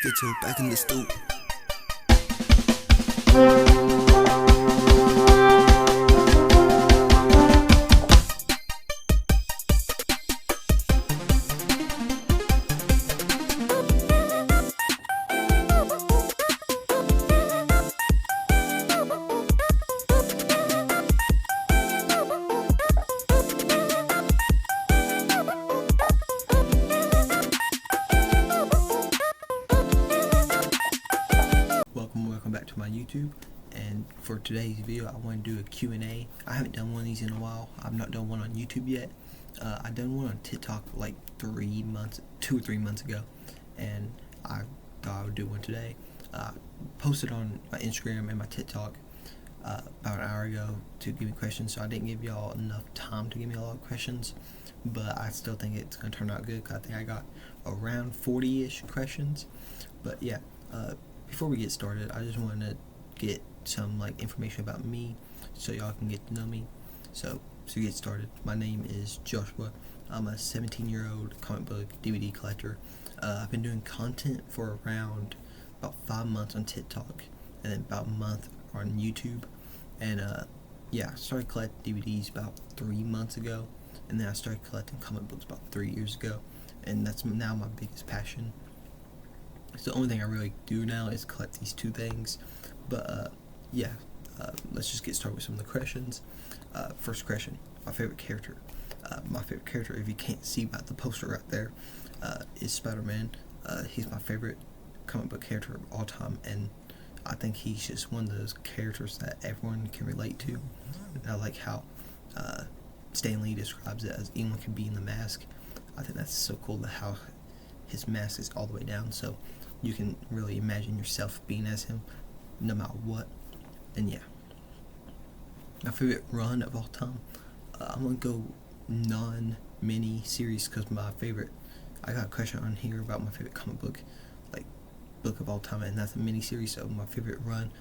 Stitcher back in the stoop. Welcome back to my YouTube, and for today's video I want to do a Q&A. I haven't done one of these in a while. I've not done one on YouTube yet. I done one on TikTok like 2 or 3 months ago, and I thought I would do one today. Posted on my Instagram and my TikTok about an hour ago to give me questions, so I didn't give y'all enough time to give me a lot of questions, but I still think it's going to turn out good because I think I got around 40-ish questions. But yeah, before we get started, I just want to get some information about me so y'all can get to know me. So to get started, my name is Joshua. I'm a 17-year-old comic book DVD collector. I've been doing content for around about 5 months on TikTok and then about a month on YouTube. And yeah, I started collecting DVDs about 3 months ago, and then I started collecting comic books about 3 years ago, and that's now my biggest passion. So the only thing I really do now is collect these two things. But yeah, let's just get started with some of the questions. First question, my favorite character. My favorite character, if you can't see by the poster right there, is Spider-Man. He's my favorite comic book character of all time, and I think he's just one of those characters that everyone can relate to. And I like how Stan Lee describes it as anyone can be in the mask. I think that's so cool, how his mask is all the way down, so you can really imagine yourself being as him no matter what. And yeah, my favorite run of all time, I'm gonna go non-mini series, because I got a question on here about my favorite comic book book of all time, and that's a mini series. So my favorite run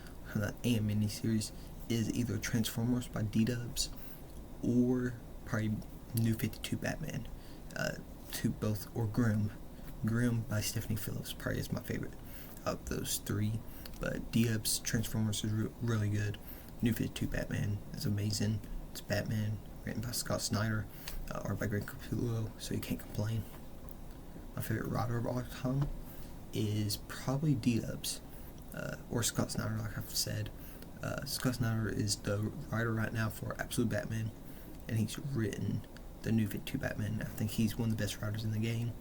and mini series is either Transformers by D-Dubs or probably New 52 Batman, or Grimm by Stephanie Phillips probably is my favorite of those three. But D-Dubs Transformers is really good. New 52 Batman is amazing. It's Batman written by Scott Snyder, or by Greg Capullo, so you can't complain. My favorite writer of all time is probably D-Dubs, or Scott Snyder, like I've said. Scott Snyder is the writer right now for Absolute Batman, and he's written the New 52 Batman. I think he's one of the best writers in the game.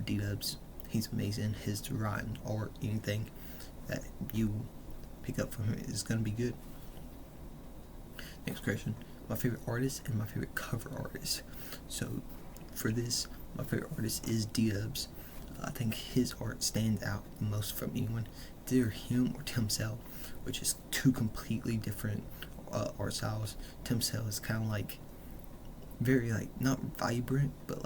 D-Dubs, he's amazing. His writing, or anything that you pick up from him is going to be good. Next question, my favorite artist and my favorite cover artist. So for this, my favorite artist is D-Dubs. I think his art stands out the most from anyone. It's either him or Tim Sale, which is two completely different art styles. Tim Sale is kind of very not vibrant, but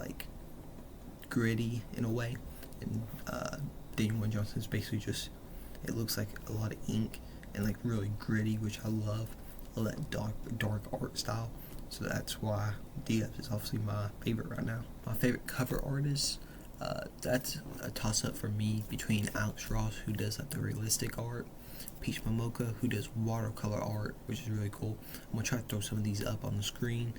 gritty in a way, and Daniel Wynn Johnson is basically just, it looks like a lot of ink and really gritty, which I love. I love that dark art style, so that's why D-Dubs is obviously my favorite right now. My favorite cover artist, that's a toss-up for me between Alex Ross, who does the realistic art, Peach Momoko, who does watercolor art, which is really cool. I'm gonna try to throw some of these up on the screen.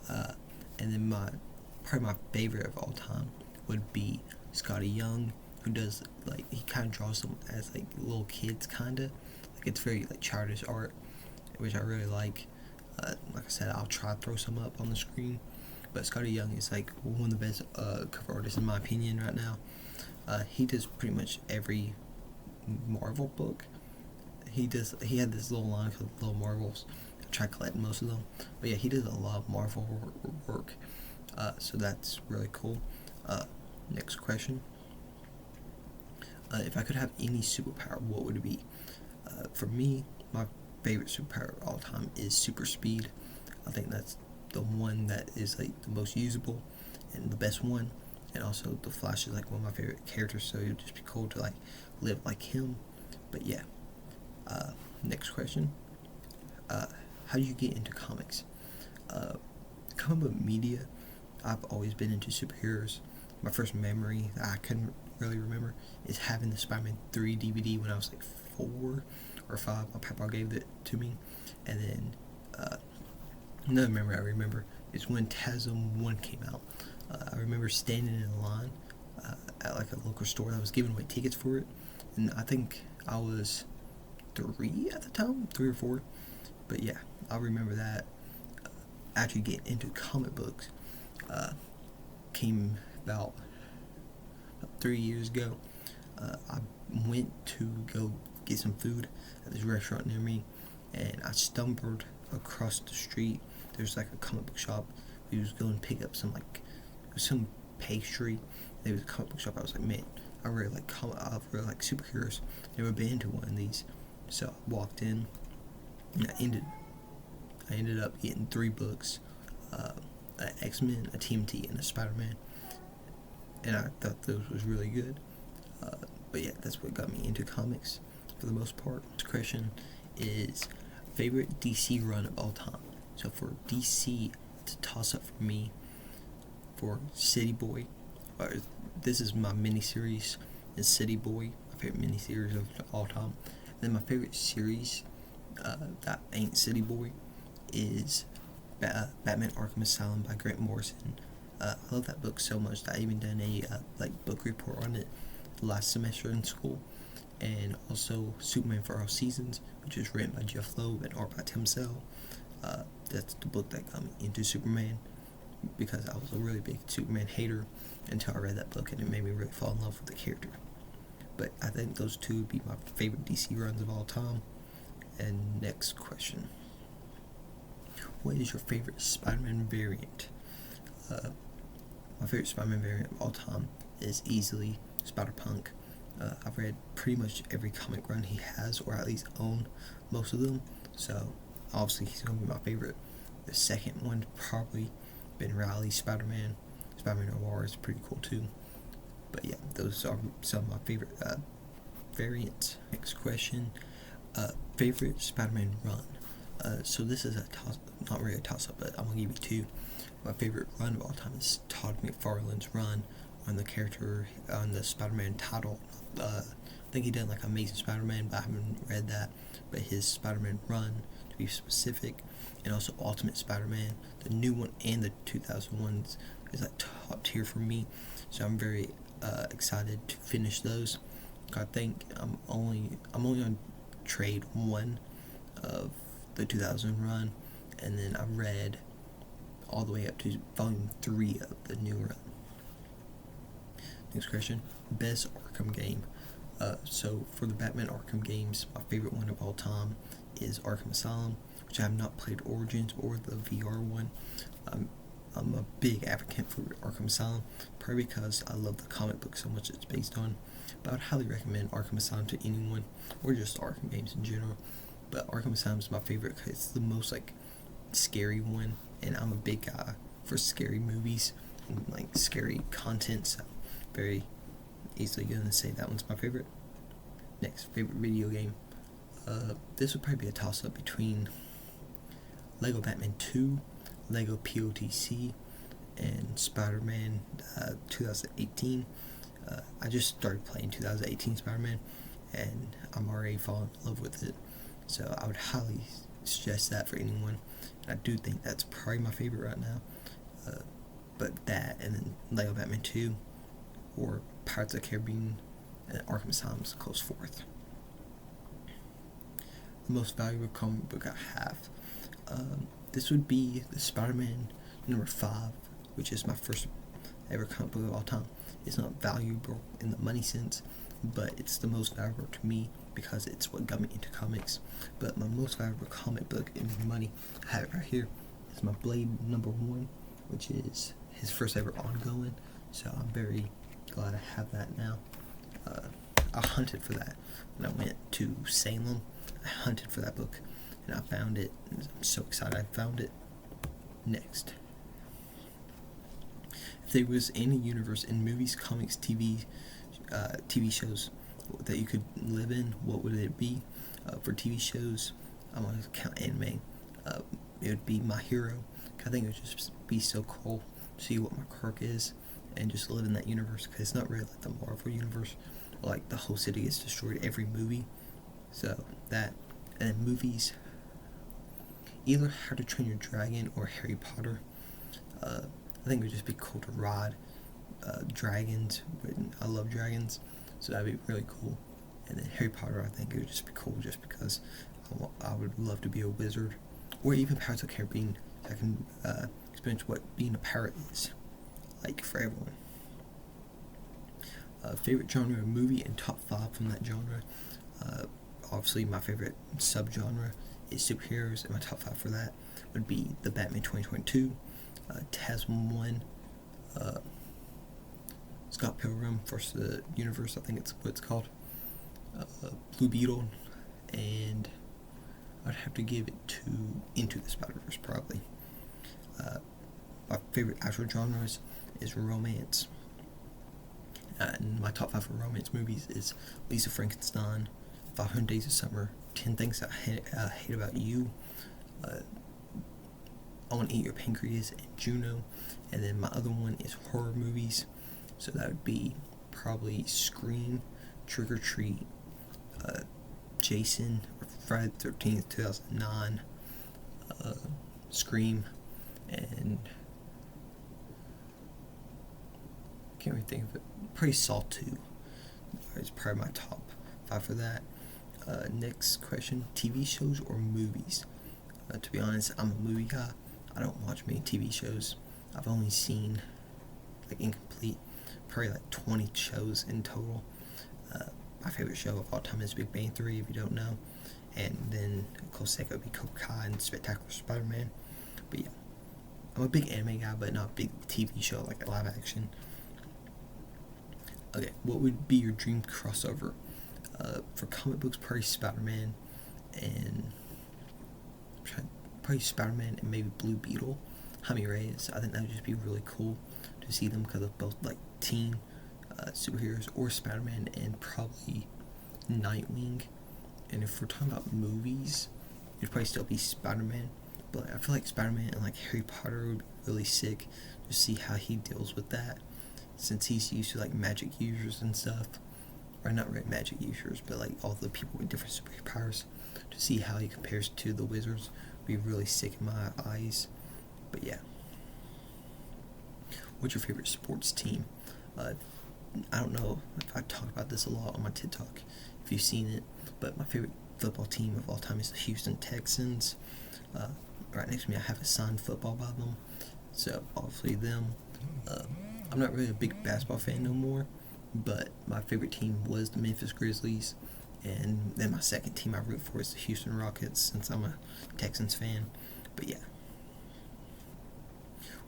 And then probably my favorite of all time would be Skottie Young, who does he kind of draws them as little kids, it's very childish art, which I really like. Like I said, I'll try to throw some up on the screen. But Skottie Young is one of the best cover artists in my opinion right now. He does pretty much every Marvel book. He had this little line for Little Marvels. I try to collect most of them, but yeah, he does a lot of Marvel work. So that's really cool. Next question. If I could have any superpower, what would it be? For me, my favorite superpower of all time is super speed. I think that's the one that is the most usable and the best one. And also the Flash is one of my favorite characters, so it would just be cool to live like him. But yeah. Next question. How do you get into comics? Comic book media, I've always been into superheroes. My first memory that I can really remember is having the Spider-Man 3 DVD when I was like 4 or 5. My papa gave it to me. And then another memory I remember is when TASM 1 came out. I remember standing in a line at like a local store that was giving away tickets for it, and I think I was 3 at the time, 3 or 4. But yeah, I remember that. Actually getting into comic books came about 3 years ago. I went to go get some food at this restaurant near me, and I stumbled across the street. There's like a comic book shop. We was going to pick up some some pastry. There was a comic book shop. I was like, man, I really like superheroes. Never been to one of these, so I walked in, and I ended up getting 3 books, an X-Men, a TMT, and a Spider-Man, and I thought those was really good. But yeah, that's what got me into comics for the most part. This question is favorite DC run of all time. So for DC, it's a toss-up for me for City Boy. This is my miniseries, is City Boy, my favorite miniseries of all time. And then my favorite series that ain't City Boy is Batman Arkham Asylum by Grant Morrison. I love that book so much that I even done a book report on it last semester in school. And also Superman for All Seasons, which is written by Jeff Loeb and art by Tim Sale. That's the book that got me into Superman, because I was a really big Superman hater until I read that book, and it made me really fall in love with the character. But I think those 2 would be my favorite DC runs of all time. And next question. What is your favorite Spider-Man variant? My favorite Spider-Man variant of all time is easily Spider-Punk. I've read pretty much every comic run he has, or at least own most of them, so obviously he's going to be my favorite. The second one probably Ben Reilly's Spider-Man. Spider-Man Noir is pretty cool too. But yeah, those are some of my favorite variants. Next question. Favorite Spider-Man run. So this is not really a toss-up, but I'm going to give you 2. My favorite run of all time is Todd McFarlane's run on the character, on the Spider-Man title. I think he done like Amazing Spider-Man, but I haven't read that. But his Spider-Man run, to be specific, and also Ultimate Spider-Man, the new one and the 2001s, is like top tier for me. So I'm very excited to finish those. I think I'm only on trade 1 of the 2000 run, and then I read all the way up to volume 3 of the new run. Next question. Best Arkham game. So for the Batman Arkham games, my favorite one of all time is Arkham Asylum, which I have not played Origins or the VR one. I'm a big advocate for Arkham Asylum, probably because I love the comic book so much it's based on. But I would highly recommend Arkham Asylum to anyone, or just Arkham games in general. But Arkham Asylum is my favorite because it's the most scary one, and I'm a big guy for scary movies and scary content, so very easily gonna say that one's my favorite. Next, favorite video game. This would probably be a toss-up between Lego Batman 2, Lego POTC, and Spider-Man 2018. I just started playing 2018 Spider-Man, and I'm already falling in love with it, so I would highly suggest that for anyone. And I do think that's probably my favorite right now. But that, and then Lego Batman 2, or Pirates of the Caribbean, and Arkham Asylum is close 4th. The most valuable comic book I have. This would be the Spider-Man number 5, which is my first ever comic book of all time. It's not valuable in the money sense, but it's the most valuable to me because it's what got me into comics. But my most valuable comic book in money, I have it right here, is my Blade number 1, which is his first ever ongoing. So I'm very glad I have that now. I hunted for that when I went to Salem. I hunted for that book, and I found it. I'm so excited I found it. Next. If there was any universe in movies, comics, TV shows that you could live in, what would it be? For TV shows, I'm going to count anime. It would be My Hero. I think it would just be so cool to see what my quirk is and just live in that universe, because it's not really like the Marvel universe, like the whole city gets destroyed every movie. So that, and then movies, either How to Train Your Dragon or Harry Potter. I think it would just be cool to ride dragons. I love dragons, so that'd be really cool. And then Harry Potter, I think it would just be cool just because I would love to be a wizard, or even Pirates of the Caribbean. So I can experience what being a pirate is like for everyone. Favorite genre of movie and top 5 from that genre. Obviously, my favorite subgenre is superheroes, and my top 5 for that would be the Batman 2022, TASM 1, Scott Pilgrim vs. the Universe, I think it's what it's called, Blue Beetle, and I'd have to give it to Into the Spider-Verse probably. My favorite actual genres is romance. And my top 5 for romance movies is Lisa Frankenstein, 500 Days of Summer, 10 Things I Hate About You, I Want to Eat Your Pancreas, and Juno. And then my other one is horror movies. So that would be probably Scream, Trick or Treat, Jason, Friday the 13th, 2009, Scream, and can't really think of it. Probably Saw 2 is probably my top 5 for that. Next question, TV shows or movies? To be honest, I'm a movie guy. I don't watch many TV shows. I've only seen, like, incomplete, probably like 20 shows in total. My favorite show of all time is Big Bang Theory, if you don't know. And then, of course, second would be Cobra Kai and Spectacular Spider-Man. But yeah, I'm a big anime guy, but not a big TV show, like a live action. Okay, what would be your dream crossover? For comic books, probably Spider-Man and maybe Blue Beetle, Jaime Reyes. I think that would just be really cool to see them because of both like teen superheroes, or Spider-Man and probably Nightwing. And if we're talking about movies, it'd probably still be Spider-Man. But I feel like Spider-Man and like Harry Potter would be really sick to see how he deals with that, since he's used to like magic users and stuff. Or not really magic users, but like all the people with different superpowers. To see how he compares to the wizards would be really sick in my eyes. But yeah. What's your favorite sports team? I don't know if I talk about this a lot on my TikTok, if you've seen it, but my favorite football team of all time is the Houston Texans. Right next to me I have a signed football by them, so obviously them. I'm not really a big basketball fan no more, but my favorite team was the Memphis Grizzlies, and then my second team I root for is the Houston Rockets, since I'm a Texans fan. But yeah.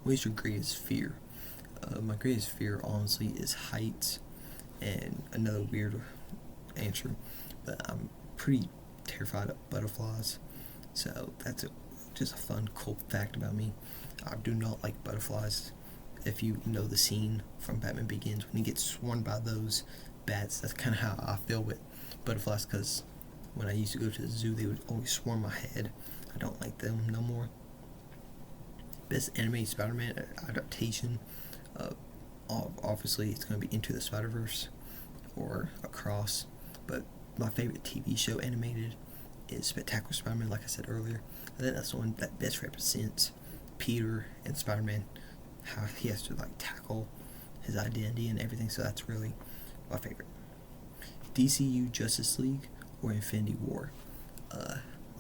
What is your greatest fear? My greatest fear, honestly, is heights, and another weird answer, but I'm pretty terrified of butterflies, so that's just a fun, cool fact about me. I do not like butterflies. If you know the scene from Batman Begins, when he gets swarmed by those bats, that's kind of how I feel with butterflies, because when I used to go to the zoo, they would always swarm my head. I don't like them no more. Best animated Spider-Man adaptation, obviously it's going to be Into the Spider-Verse or Across, but my favorite TV show animated is Spectacular Spider-Man, like I said earlier. I think that's the one that best represents Peter and Spider-Man, how he has to like tackle his identity and everything, so that's really my favorite. DCU Justice League or Infinity War?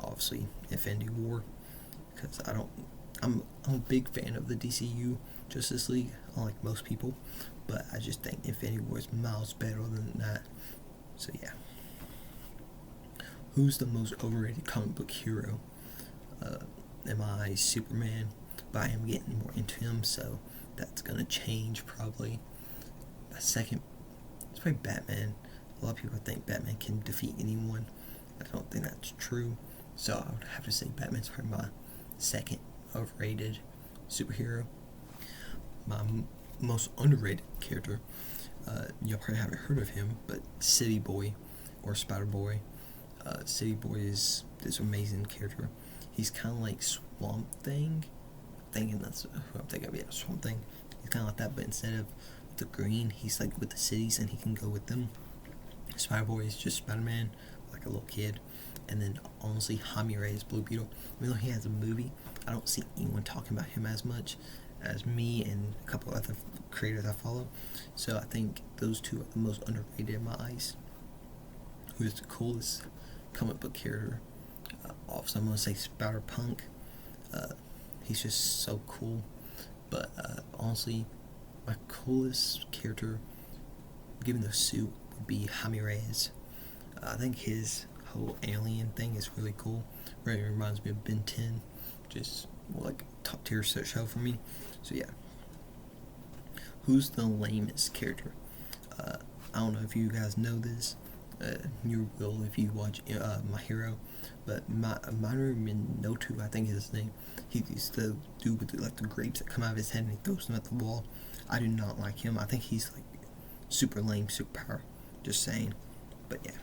Obviously Infinity War, because I'm a big fan of the DCU Justice League, unlike most people, but I just think Infinity War is miles better than that. So yeah. Who's the most overrated comic book hero? Am I Superman? But I am getting more into him, so that's gonna change probably. A second, it's probably Batman. A lot of people think Batman can defeat anyone. I don't think that's true, so I would have to say Batman's probably my second overrated superhero. My most underrated character, y'all probably haven't heard of him, but City Boy or Spider Boy. City Boy is this amazing character. He's kind of like Swamp Thing. Thinking that's who I'm thinking of. Yeah, Swamp Thing. kind of like that, but instead of the green, he's like with the cities and he can go with them. Spider-Boy is just Spider-Man, like a little kid. And then honestly, Jaime Reyes, Blue Beetle, even though he has a movie, I don't see anyone talking about him as much as me and a couple other creators I follow. So I think those two are the most underrated in my eyes. Who is the coolest comic book character? Also, I'm going to say Spider-Punk. He's just so cool. But honestly, my coolest character, given the suit, would be Jaime Reyes. I think his whole alien thing is really cool. Really reminds me of Ben 10, just like top tier show for me. So yeah. Who's the lamest character? I don't know if you guys know this. You will if you watch My Hero, but Minoru Minoru, I think is his name. He's the dude with the grapes that come out of his head and he throws them at the wall. I do not like him. I think he's like super lame, super power. Just saying. But yeah.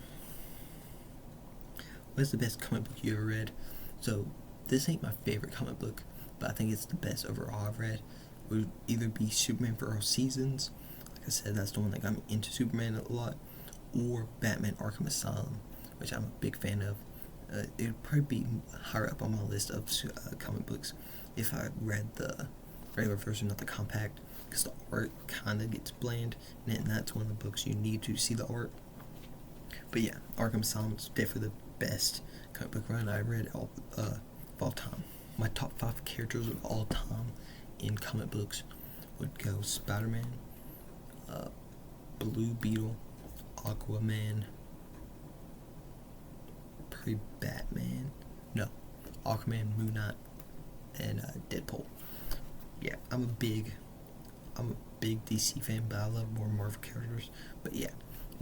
What's the best comic book you ever read? So this ain't my favorite comic book, but I think it's the best overall I've read. It would either be Superman for All Seasons. Like I said, that's the one that got me into Superman a lot. Or Batman Arkham Asylum, which I'm a big fan of. It would probably be higher up on my list of comic books if I read the regular version, not the compact, because the art kind of gets bland, and that's one of the books you need to see the art. But yeah, Arkham Asylum is definitely the best comic book run I read of all time. My top 5 characters of all time in comic books would go Spider-Man, Blue Beetle, Aquaman, probably Batman, no, Aquaman, Moon Knight, and Deadpool. Yeah, I'm a big DC fan, but I love more Marvel characters. But yeah,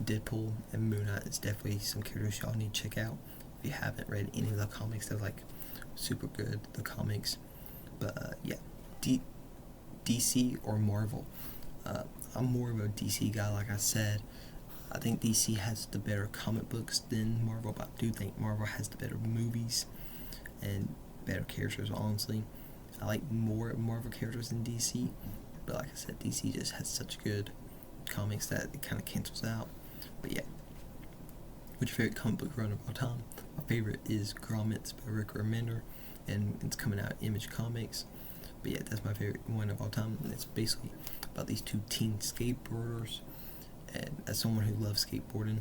Deadpool and Moon Knight is definitely some characters y'all need to check out if you haven't read any of the comics. They're like super good, the comics. But yeah, DC or Marvel. I'm more of a DC guy, like I said. I think DC has the better comic books than Marvel, but I do think Marvel has the better movies and better characters, honestly. I like more Marvel characters than DC, but like I said, DC just has such good comics that it kind of cancels out. But yeah. What's your favorite comic book run of all time? My favorite is Grommets by Rick Remender, and it's coming out Image Comics. But yeah, that's my favorite one of all time. And it's basically about these two teen skateboarders. And as someone who loves skateboarding,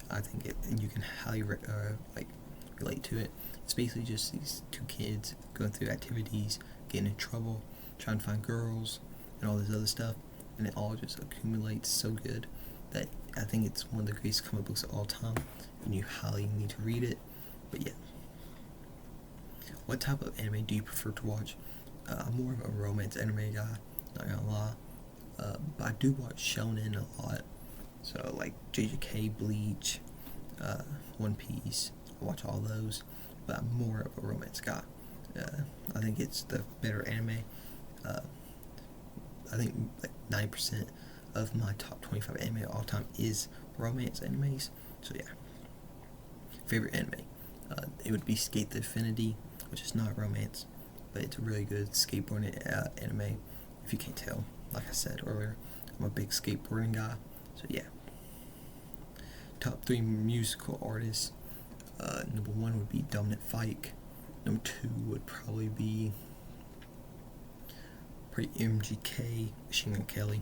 I think you can highly relate to it. It's basically just these two kids going through activities, getting in trouble, trying to find girls, and all this other stuff. And it all just accumulates so good that I think it's one of the greatest comic books of all time, and you highly need to read it. But yeah. What type of anime do you prefer to watch? I'm more of a romance anime guy, not gonna lie. But I do watch shonen a lot. So like JJK, Bleach, One Piece, I watch all those. But I'm more of a romance guy. I think it's the better anime. I think like 9% of my top 25 anime of all time is romance animes. So yeah. Favorite anime? It would be Skate the Infinity, which is not romance, but it's a really good skateboarding anime. If you can't tell, like I said earlier, I'm a big skateboarding guy. So yeah. Top 3 musical artists. Number 1 would be Dominic Fike. Number 2 would probably be MGK, Machine Gun Kelly.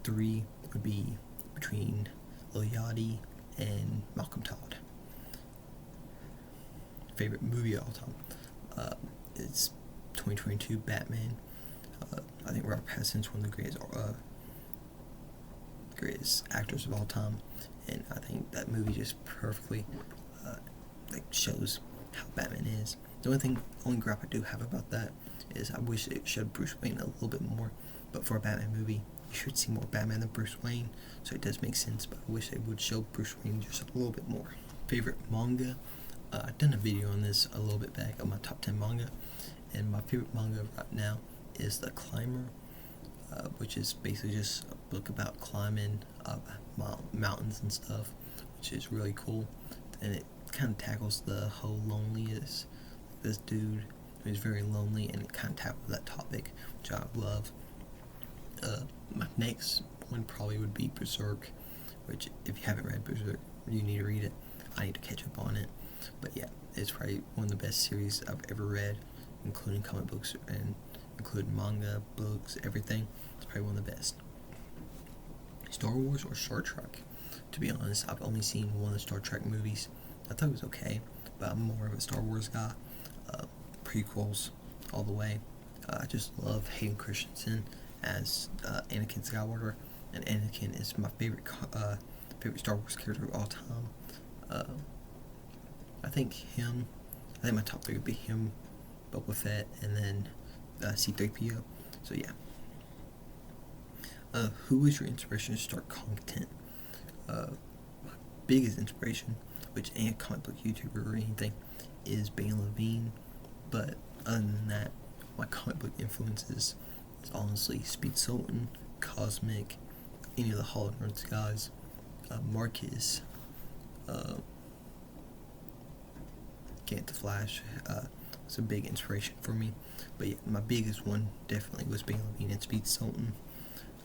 3 would be between Lil Yachty and Malcolm Todd. Favorite movie of all time? It's 2022 Batman. I think Robert Pattinson's one of the greatest actors of all time, and I think that movie just perfectly shows how Batman is. The only gripe I do have about that is I wish it showed Bruce Wayne a little bit more, but for a Batman movie, you should see more Batman than Bruce Wayne, so it does make sense, but I wish they would show Bruce Wayne just a little bit more. Favorite manga? I've done a video on this a little bit back on my top 10 manga, and my favorite manga right now is The Climber, which is basically just a book about climbing mountains and stuff, which is really cool, and it kind of tackles the whole loneliness. This dude is very lonely, and it kind of tackles that topic, which I love. My next one probably would be Berserk, which if you haven't read Berserk, you need to read it. I need to catch up on it. But yeah, it's probably one of the best series I've ever read, including comic books and including manga, books, everything. It's probably one of the best. Star Wars or Star Trek? To be honest, I've only seen one of the Star Trek movies. I thought it was okay, but I'm more of a Star Wars guy. Prequels all the way. I just love Hayden Christensen as Anakin Skywalker, and Anakin is my favorite Star Wars character of all time. I think my top three would be him, Boba Fett, and then C-3PO. So yeah. Who was your inspiration to start content? My biggest inspiration, which ain't a comic book YouTuber or anything, is Ben Levine. But other than that, my comic book influences is honestly Speed Sultan, Cosmic, any of the Hollow Nerds guys, Marcus, Get the Flash. Was a big inspiration for me. But yeah, my biggest one definitely was Ben Levine and Speed Sultan.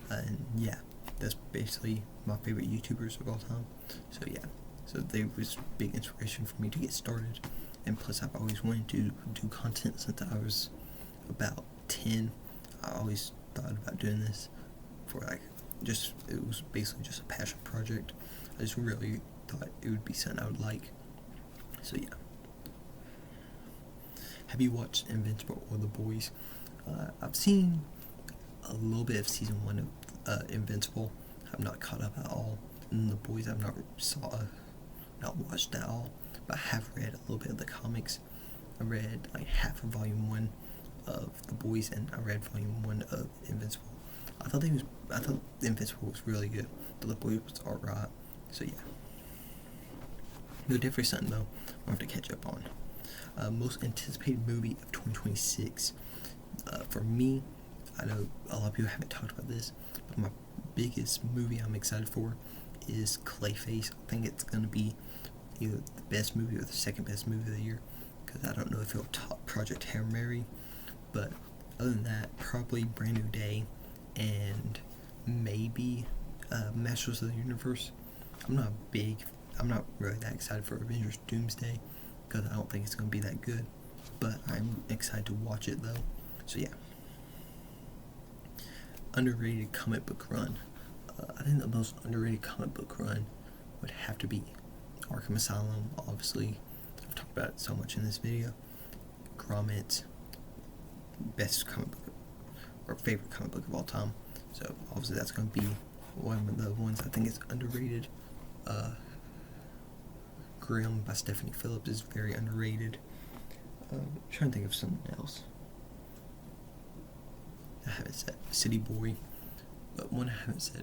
And yeah, that's basically my favorite YouTubers of all time. So yeah, so they was big inspiration for me to get started. And plus, I've always wanted to do content since I was about 10. I always thought about doing this for it was basically just a passion project. I just really thought it would be something I would like. So yeah. Have you watched Invincible or The Boys? I've seen a little bit of season 1 of Invincible. I've not caught up at all. And The Boys I've not watched at all. But I have read a little bit of the comics. I read like half of volume 1 of The Boys, and I read volume 1 of Invincible. I thought Invincible was really good, but The Boys was alright. So yeah. No, definitely something though I'll have to catch up on. Most anticipated movie of 2026. For me, I know a lot of people haven't talked about this, but my biggest movie I'm excited for is Clayface. I think it's going to be either the best movie or the second best movie of the year, because I don't know if it'll top Project Hail Mary. But other than that, probably Brand New Day and maybe Masters of the Universe. I'm not really that excited for Avengers Doomsday, because I don't think it's going to be that good, but I'm excited to watch it though. So yeah. Underrated comic book run. I think the most underrated comic book run would have to be Arkham Asylum. Obviously, I've talked about it so much in this video. Gromit, best comic book or favorite comic book of all time. So obviously that's going to be one of the ones I think is underrated. Grimm by Stephanie Phillips is very underrated. I'm trying to think of something else. I haven't said City Boy, but one I haven't said,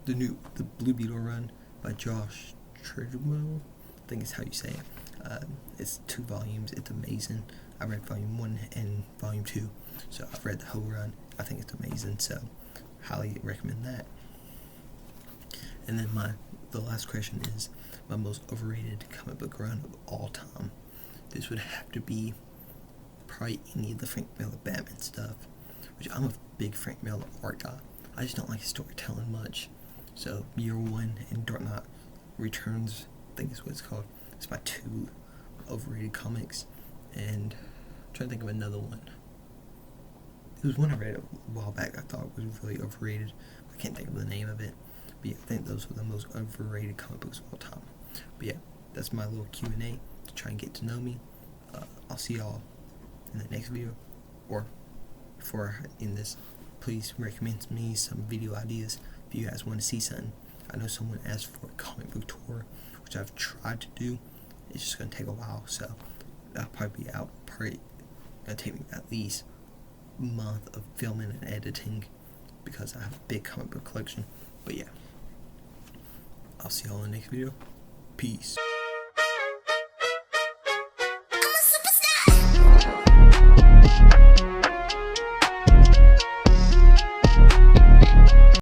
the Blue Beetle run by Josh Treadwell, I think is how you say it. It's 2 volumes. It's amazing. I read volume 1 and volume 2, so I've read the whole run. I think it's amazing, so highly recommend that. And then the last question is my most overrated comic book run of all time. This would have to be probably any of the Frank Miller Batman stuff, which I'm a big Frank Miller art guy. I just don't like his storytelling much. So Year One and Dark Knight Returns, I think is what it's called. It's my 2 overrated comics. And I'm trying to think of another one. There was one I read a while back I thought was really overrated. I can't think of the name of it. But yeah, I think those were the most overrated comic books of all time. But yeah, that's my little Q&A to try and get to know me. I'll see y'all in the next video. Or before I end this, please recommend to me some video ideas if you guys want to see something. I know someone asked for a comic book tour, which I've tried to do. It's just going to take a while, so that'll probably be out. Probably going to take me at least a month of filming and editing, because I have a big comic book collection. But yeah, I'll see y'all in the next video. Peace.